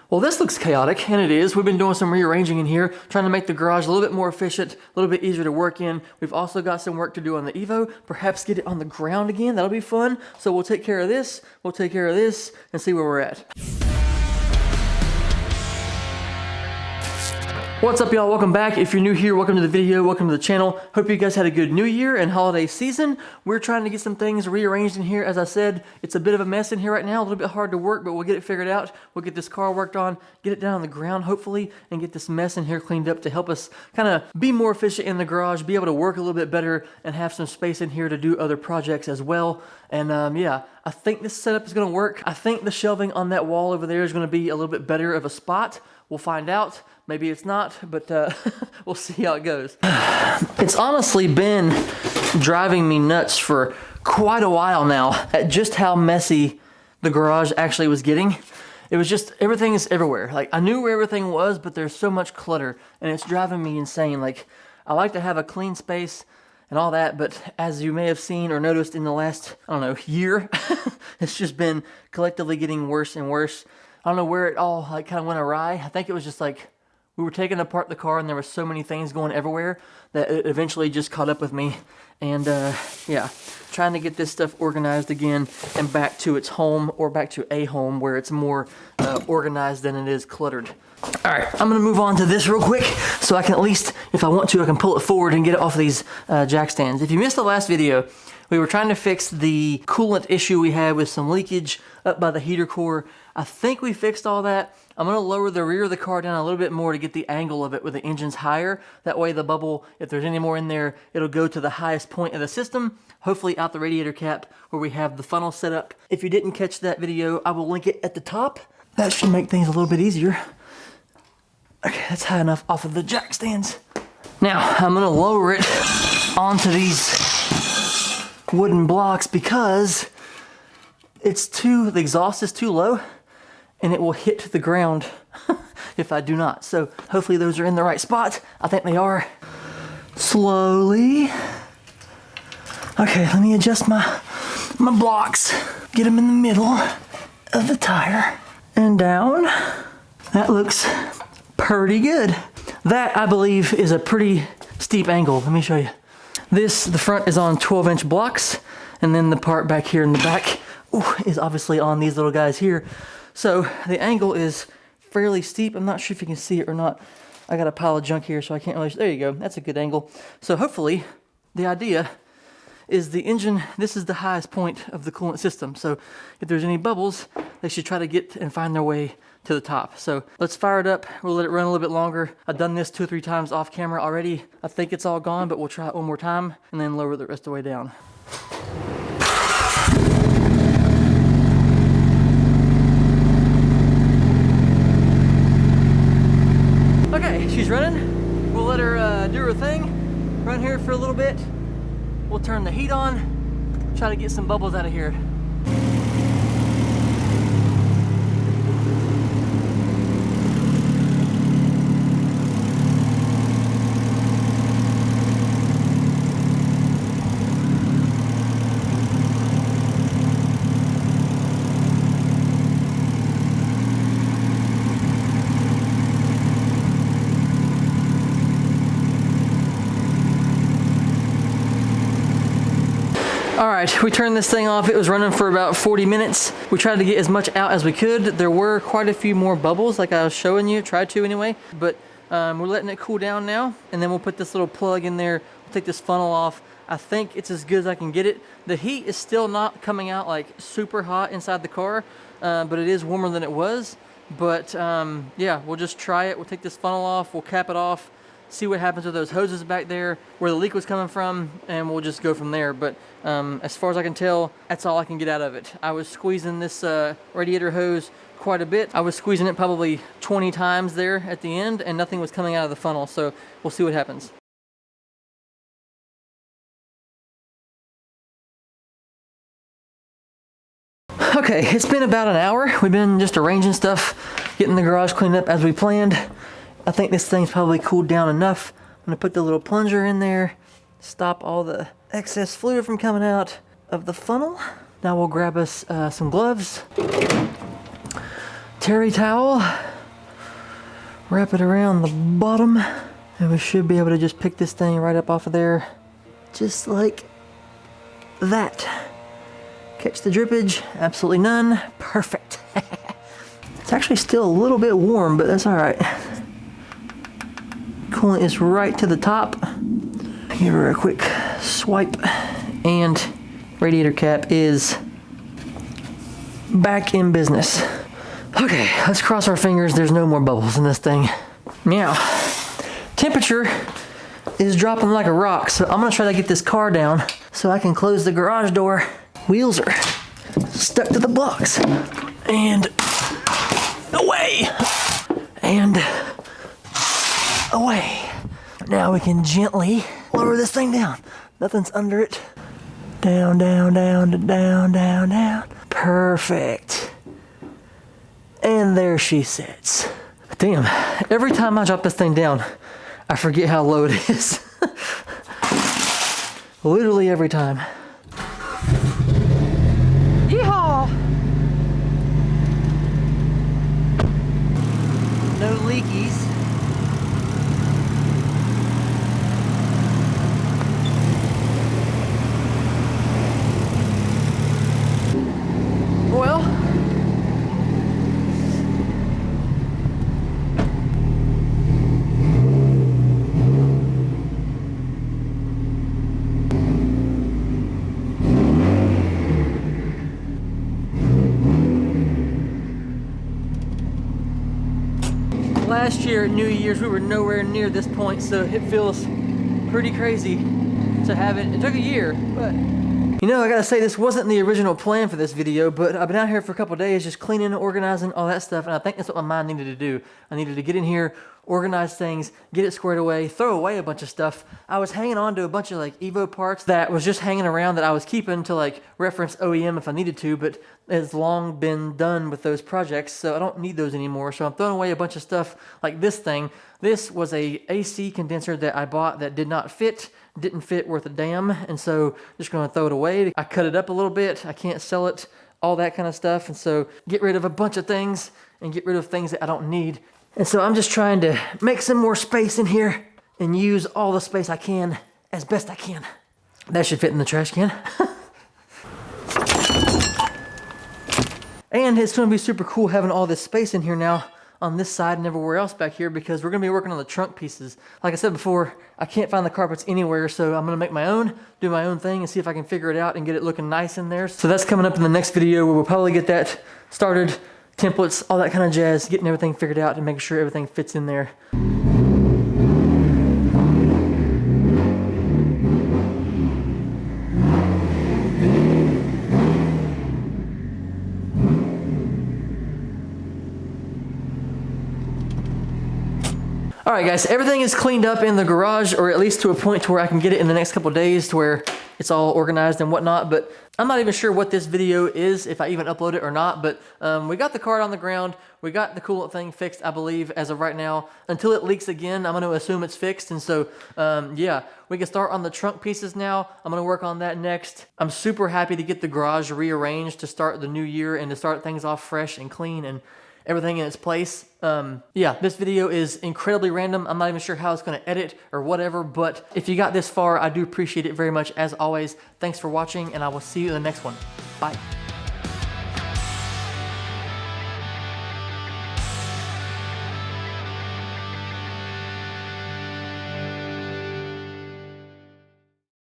Well, this looks chaotic, and it is. We've been doing some rearranging in here, trying to make the garage a little bit more efficient, a little bit easier to work in. We've also got some work to do on the Evo, perhaps get it on the ground again. That'll be fun. So we'll take care of this, we'll take care of this, and see where we're at. What's up, y'all? Welcome back. If you're new here, welcome to the video, welcome to the channel. Hope you guys had a good new year and holiday season. We're trying to get some things rearranged in here. As I said, it's a bit of a mess in here right now, a little bit hard to work, but we'll get it figured out. We'll get this car worked on, get it down on the ground, hopefully, and get this mess in here cleaned up to help us kind of be more efficient in the garage, be able to work a little bit better, and have some space in here to do other projects as well. And yeah, I think this setup is going to work. I think the shelving on that wall over there is going to be a little bit better of a spot. We'll find out. Maybe it's not, but we'll see how it goes. It's honestly been driving me nuts for quite a while now at just how messy the garage actually was getting. It was just, everything is everywhere. Like, I knew where everything was, but there's so much clutter, and it's driving me insane. Like, I like to have a clean space and all that, but as you may have seen or noticed in the last, I don't know, year, it's just been collectively getting worse and worse. I don't know where it all like kind of went awry. I think it was just like, we were taking apart the car and there were so many things going everywhere that it eventually just caught up with me. And yeah, trying to get this stuff organized again and back to its home, or back to a home where it's more organized than it is cluttered. All right, I'm gonna move on to this real quick so I can at least, if I want to, I can pull it forward and get it off of these jack stands. If you missed the last video, we were trying to fix the coolant issue we had with some leakage up by the heater core. I think we fixed all that. I'm gonna lower the rear of the car down a little bit more to get the angle of it with the engine's higher. That way the bubble, if there's any more in there, it'll go to the highest point of the system, hopefully out the radiator cap where we have the funnel set up. If you didn't catch that video, I will link it at the top. That should make things a little bit easier. Okay, that's high enough off of the jack stands. Now, I'm gonna lower it onto these wooden blocks because the exhaust is too low and it will hit the ground if I do not. So hopefully those are in the right spot. I think they are. Slowly. Okay, let me adjust my blocks. Get them in the middle of the tire and down. That looks pretty good. That, I believe, is a pretty steep angle. Let me show you. The front is on 12-inch blocks, and then the part back here in the back is obviously on these little guys here. So the angle is fairly steep. I'm not sure if you can see it or not. I got a pile of junk here, so I can't really, there you go. That's a good angle. So hopefully the idea is the engine, this is the highest point of the coolant system. So if there's any bubbles, they should try to get and find their way to the top. So let's fire it up. We'll let it run a little bit longer. I've done this 2 or 3 times off camera already. I think it's all gone, but we'll try it one more time and then lower the rest of the way down. Okay, she's running. We'll let her do her thing. Run here for a little bit. We'll turn the heat on. Try to get some bubbles out of here. All right, we turned this thing off. It was running for about 40 minutes. We tried to get as much out as we could. There were quite a few more bubbles like I was showing you, tried to anyway, but we're letting it cool down now, and then we'll put this little plug in there. We'll take this funnel off. I think it's as good as I can get it. The heat is still not coming out like super hot inside the car, but it is warmer than it was. But yeah, we'll just try it. We'll take this funnel off, we'll cap it off, see what happens with those hoses back there, where the leak was coming from, and we'll just go from there. But as far as I can tell, that's all I can get out of it. I was squeezing this radiator hose quite a bit. I was squeezing it probably 20 times there at the end, and nothing was coming out of the funnel, so we'll see what happens. Okay, it's been about an hour. We've been just arranging stuff, getting the garage cleaned up as we planned. I think this thing's probably cooled down enough. I'm gonna put the little plunger in there, stop all the excess fluid from coming out of the funnel. Now we'll grab us some gloves, terry towel, wrap it around the bottom, and we should be able to just pick this thing right up off of there, just like that. Catch the drippage, absolutely none, perfect. It's actually still a little bit warm, but that's all right. Coolant is right to the top. Give her a quick swipe, and radiator cap is back in business. Okay, let's cross our fingers there's no more bubbles in this thing. Now, temperature is dropping like a rock, so I'm gonna try to get this car down so I can close the garage door. Wheels are stuck to the blocks. And away. And away. Now we can gently lower this thing down. Nothing's under it. Down, down, down, down, down, down. Perfect. And there she sits. Damn, every time I drop this thing down, I forget how low it is. Literally every time. Yeehaw! No leakies. Well, last year at New Year's we were nowhere near this point, so it feels pretty crazy to have it. It took a year, but you know, I gotta say, this wasn't the original plan for this video, but I've been out here for a couple days just cleaning, organizing, all that stuff, and I think that's what my mind needed to do. I needed to get in here, organize things, get it squared away, throw away a bunch of stuff. I was hanging on to a bunch of like Evo parts that was just hanging around that I was keeping to like reference OEM if I needed to, but it's long been done with those projects, so I don't need those anymore. So I'm throwing away a bunch of stuff like this thing. This was a AC condenser that I bought that didn't fit worth a damn, and so just gonna throw it away. I cut it up a little bit, I can't sell it, all that kind of stuff, and so get rid of a bunch of things and get rid of things that I don't need. And so I'm just trying to make some more space in here and use all the space I can as best I can. That should fit in the trash can. And it's gonna be super cool having all this space in here now on this side and everywhere else back here, because we're gonna be working on the trunk pieces. Like I said before, I can't find the carpets anywhere, so I'm gonna make my own, do my own thing, and see if I can figure it out and get it looking nice in there. So that's coming up in the next video, where we'll probably get that started, templates, all that kind of jazz, getting everything figured out and making sure everything fits in there. All right, guys, everything is cleaned up in the garage, or at least to a point to where I can get it in the next couple days to where it's all organized and whatnot, but I'm not even sure what this video is, if I even upload it or not, but we got the cart on the ground, we got the coolant thing fixed, I believe, as of right now. Until it leaks again, I'm gonna assume it's fixed, and so, yeah, we can start on the trunk pieces now. I'm gonna work on that next. I'm super happy to get the garage rearranged to start the new year and to start things off fresh and clean and everything in its place. Yeah, this video is incredibly random. I'm not even sure how it's gonna edit or whatever, but if you got this far, I do appreciate it very much as always. Thanks for watching, and I will see you in the next one. Bye.